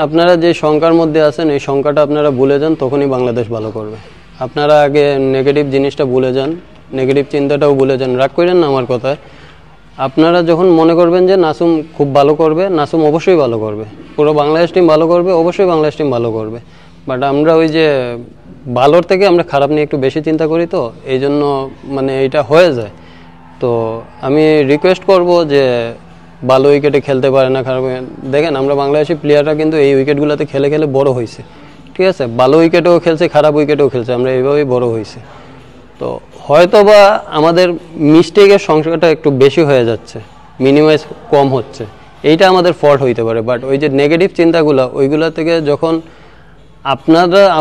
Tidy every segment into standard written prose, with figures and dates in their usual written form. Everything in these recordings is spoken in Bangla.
আপনারা যে শঙ্কার মধ্যে আছেন এই শঙ্কাটা আপনারা ভুলে যান, তখনই বাংলাদেশ ভালো করবে। আপনারা আগে নেগেটিভ জিনিসটা ভুলে যান, নেগেটিভ চিন্তাটাও ভুলে যান, রাগ করেন না আমার কথায়। আপনারা যখন মনে করবেন যে নাসুম খুব ভালো করবে, নাসুম অবশ্যই ভালো করবে, পুরো বাংলাদেশ টিম ভালো করবে, অবশ্যই বাংলাদেশ টিম ভালো করবে। বাট আমরা ওই যে ভালোর থেকে আমরা খারাপ নিয়ে একটু বেশি চিন্তা করি, তো এই জন্য মানে এইটা হয়ে যায়। তো আমি রিকোয়েস্ট করব যে ভালো উইকেটে খেলতে পারে না, খারাপ দেখেন আমরা বাংলাদেশি প্লেয়াররা কিন্তু এই উইকেটগুলোতে খেলে খেলে বড় হয়েছে, ঠিক আছে? ভালো উইকেটেও খেলছে, খারাপ উইকেটেও খেলছে, আমরা এইভাবেই বড় হয়েছে। তো হয়তো বা আমাদের মিস্টেকের সংখ্যাটা একটু বেশি হয়ে যাচ্ছে, মিনিমাইজ কম হচ্ছে, এইটা আমাদের ফল্ট হইতে পারে। বাট ওই যে নেগেটিভ চিন্তাগুলো, ওইগুলো থেকে যখন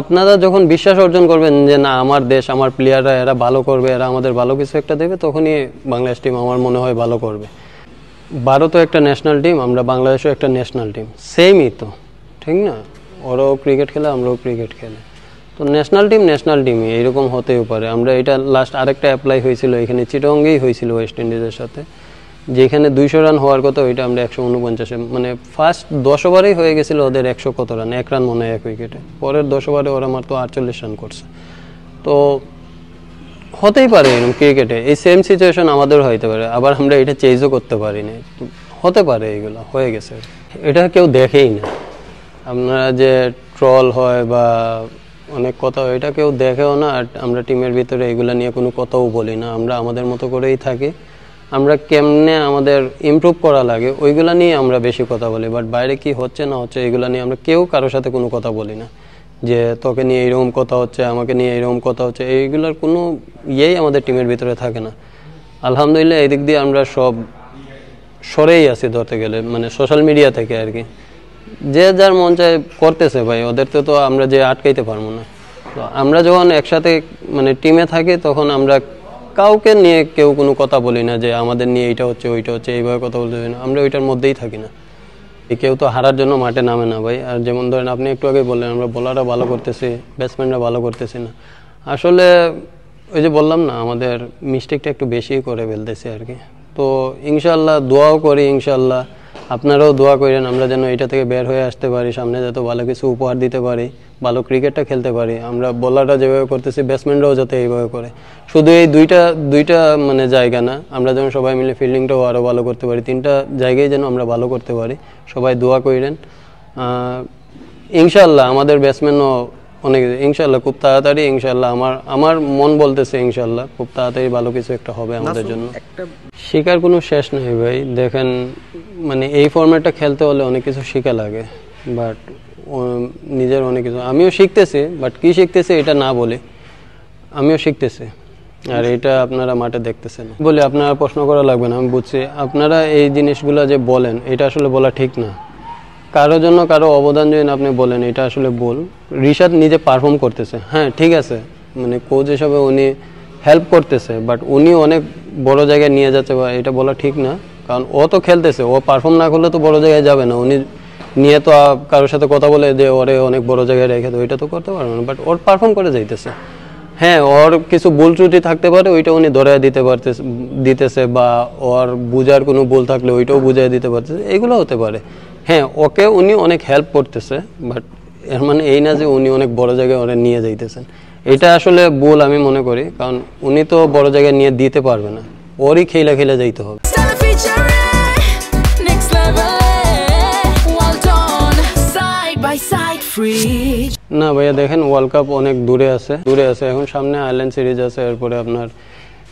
আপনারা যখন বিশ্বাস অর্জন করবেন যে না আমার দেশ, আমার প্লেয়াররা এরা ভালো করবে, এরা আমাদের ভালো কিছু একটা দেবে, তখনই বাংলাদেশ টিম আমার মনে হয় ভালো করবে। ভারতও একটা ন্যাশনাল টিম, আমরা বাংলাদেশও একটা ন্যাশনাল টিম, সেমই তো, ঠিক না? ওরাও ক্রিকেট খেলে, আমরাও ক্রিকেট খেলে, তো ন্যাশনাল টিমই এইরকম হতেও পারে। আমরা এটা লাস্ট আরেকটা অ্যাপ্লাই হয়েছিল এখানে চিটাগংয়েই হয়েছিল ওয়েস্ট ইন্ডিজের সাথে, যেখানে 200 রান হওয়ার কথা, ওইটা আমরা 149, মানে ফার্স্ট 10 ওভারেই হয়ে গেছিলো ওদের 100 কত রান, 1 রান মনে হয় 1 উইকেটে, পরের 10 ওভারে ওরা মাত্র 48 রান করছে। তো হতেই পারে এরকম ক্রিকেটে, এই সেম সিচুয়েশন আমাদের হইতে পারে, আবার আমরা এটা চেঞ্জও করতে পারি না, হতে পারে, এইগুলো হয়ে গেছে, এটা কেউ দেখেই না। আপনারা যে ট্রল হয় বা অনেক কথা, এটা কেউ দেখেও না। আর আমরা টিমের ভিতরে এগুলো নিয়ে কোনো কথাও বলি না, আমরা আমাদের মতো করেই থাকি। আমরা কেমনে আমাদের ইমপ্রুভ করা লাগে ওইগুলো নিয়ে আমরা বেশি কথা বলি, বাট বাইরে কি হচ্ছে না হচ্ছে এগুলো নিয়ে আমরা কেউ কারোর সাথে কোনো কথা বলি না, যে তোকে নিয়ে এইরকম কথা হচ্ছে, আমাকে নিয়ে এইরকম কথা হচ্ছে, এইগুলোর কোনো ইয়েই আমাদের টিমের ভিতরে থাকে না। আলহামদুলিল্লাহ এই দিক দিয়ে আমরা সব সরেই আছি ধরতে গেলে, মানে সোশ্যাল মিডিয়া থেকে আর কি। যে যার মন চায় করতেছে ভাই, ওদের তো আমরা যে আটকাইতে পারবো না। তো আমরা যখন একসাথে মানে টিমে থাকি, তখন আমরা কাউকে নিয়ে কেউ কোনো কথা বলি না যে আমাদের নিয়ে এইটা হচ্ছে ওইটা হচ্ছে, এইভাবে কথা বলতে না, আমরা ওইটার মধ্যেই থাকি না। কেউ তো হারার জন্য মাঠে নামে না ভাই। আর যেমন ধরেন আপনি একটু আগে বললেন আমরা বোলাররা ভালো করতেছি, ব্যাটসম্যানরা ভালো করতেছি না, আসলে ওই যে বললাম না আমাদের মিস্টেকটা একটু বেশি করে ফেলতেছি আর কি। তো ইনশাল্লাহ দোয়াও করি, ইনশাল্লাহ আপনারাও দোয়া করেন আমরা যেন এটা থেকে বের হয়ে আসতে পারি, সামনে যাতে ভালো কিছু উপহার দিতে পারি, ভালো ক্রিকেটটা খেলতে পারি। আমরা বোলাররা যেভাবে করতেছি ব্যাটসম্যানরাও যাতে এইভাবে করে, শুধু এই দুইটা মানে জায়গা না, আমরা যেন সবাই মিলে ফিল্ডিংটাও আরও ভালো করতে পারি, 3টা জায়গায় যেন আমরা ভালো করতে পারি। সবাই দোয়া করেন, ইনশাল্লাহ আমাদের ব্যাটসম্যানও অনেক, ইনশাল্লাহ খুব তাড়াতাড়ি, ইনশাল্লাহ আমার মন বলতেছে ইনশাল্লাহ খুব তাড়াতাড়ি ভালো কিছু একটা হবে আমাদের জন্য। শেখার কোনো শেষ নেই ভাই। দেখেন মানে এই ফরম্যাটটা খেলতে হলে অনেক কিছু শেখা লাগে, বাট নিজের অনেক কিছু আমিও শিখতেছি, বাট কি শিখতেছি এটা না বলে আমিও শিখতেছি, আর এটা আপনারা মাঠে দেখতেছেন বলে আপনারা প্রশ্ন করা লাগবে না, আমি বুঝছি। আপনারা এই জিনিসগুলো যে বলেন এটা আসলে বলা ঠিক না, কারোর জন্য কারো অবদান যদি আপনি বলেন এটা আসলে ভুল। রিশাদ নিজে পারফর্ম করতেছে, হ্যাঁ ঠিক আছে, মানে কোচ হিসাবে উনি হেল্প করতেছে, বাট উনি অনেক বড় জায়গায় নিয়ে যাচ্ছে, বা এটা বলা ঠিক না, কারণ ও তো খেলতেছে, ও পারফর্ম না করলে তো বড় জায়গায় যাবে না। উনি নিয়ে তো কারোর সাথে কথা বলে যে ওরে অনেক বড় জায়গায় রেখে তো ওইটা তো করতে পারবে না, বাট ওর পারফর্ম করে যাইতেছে। হ্যাঁ ওর কিছু ভুল ত্রুটি থাকতে পারে, ওইটা উনি ধরায় দিতেছে, বা ওর বুঝার কোনো ভুল থাকলে ওইটাও বুঝাই দিতে পারতেছে, এগুলো হতে পারে। হ্যাঁ ওকে উনি অনেক হেল্প করতেছে, বাট এর মানে এই না যে উনি অনেক বড় জায়গায় ওরা নিয়ে যাইতেছেন, এটা আসলে ভুল আমি মনে করি, কারণ উনি তো বড় জায়গায় নিয়ে দিতে পারবে না, ওরই খেলা যাইতে হবে। না ভাইয়া দেখেন ওয়ার্ল্ড কাপ অনেক দূরে আছে, এখন সামনে আয়ারল্যান্ড সিরিজ আছে, এরপরে আপনার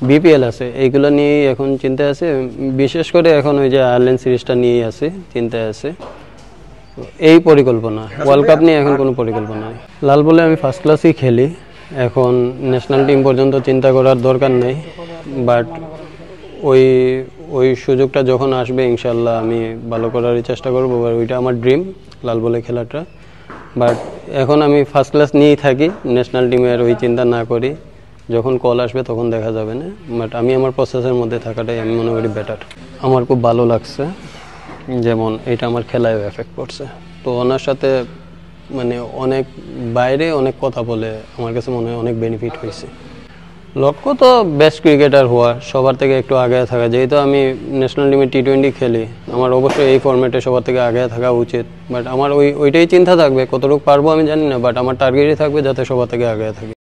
বিপিএল আছে, এইগুলো নিয়েই এখন চিন্তা আছে, বিশেষ করে এখন ওই যে আয়ারল্যান্ড সিরিজটা নিয়েই আছে চিন্তায় আছে, এই পরিকল্পনা। ওয়ার্ল্ড কাপ নিয়ে এখন কোনো পরিকল্পনা নেই। লাল বলে আমি ফার্স্ট ক্লাসই খেলি, এখন ন্যাশনাল টিম পর্যন্ত চিন্তা করার দরকার নেই, বাট ওই সুযোগটা যখন আসবে ইনশাল্লাহ আমি ভালো করারই চেষ্টা করবো, ওইটা আমার ড্রিম লাল বলে খেলাটা। বাট এখন আমি ফার্স্ট ক্লাস নিয়েই থাকি, ন্যাশনাল টিমের ওই চিন্তা না করি, যখন কল আসবে তখন দেখা যাবে না, বাট আমি আমার প্রসেসের মধ্যে থাকাটাই আমি মনে করি বেটার। আমার খুব ভালো লাগছে, যেমন এটা আমার খেলায়ও এফেক্ট করছে। তো ওনার সাথে মানে অনেক বাইরে অনেক কথা বলে আমার কাছে মনে হয় অনেক বেনিফিট হয়েছে। লক্ষ্য তো বেস্ট ক্রিকেটার হওয়া, সবার থেকে একটু আগে থাকা। যেহেতু আমি ন্যাশনাল টিমে টি-20 খেলি, আমার অবশ্যই এই ফরম্যাটে সবার থেকে আগে থাকা উচিত। বাট আমার ওইটাই চিন্তা থাকবে, কতটুকু পারবো আমি জানি না, বাট আমার টার্গেটই থাকবে যাতে সবার থেকে আগে থাকি।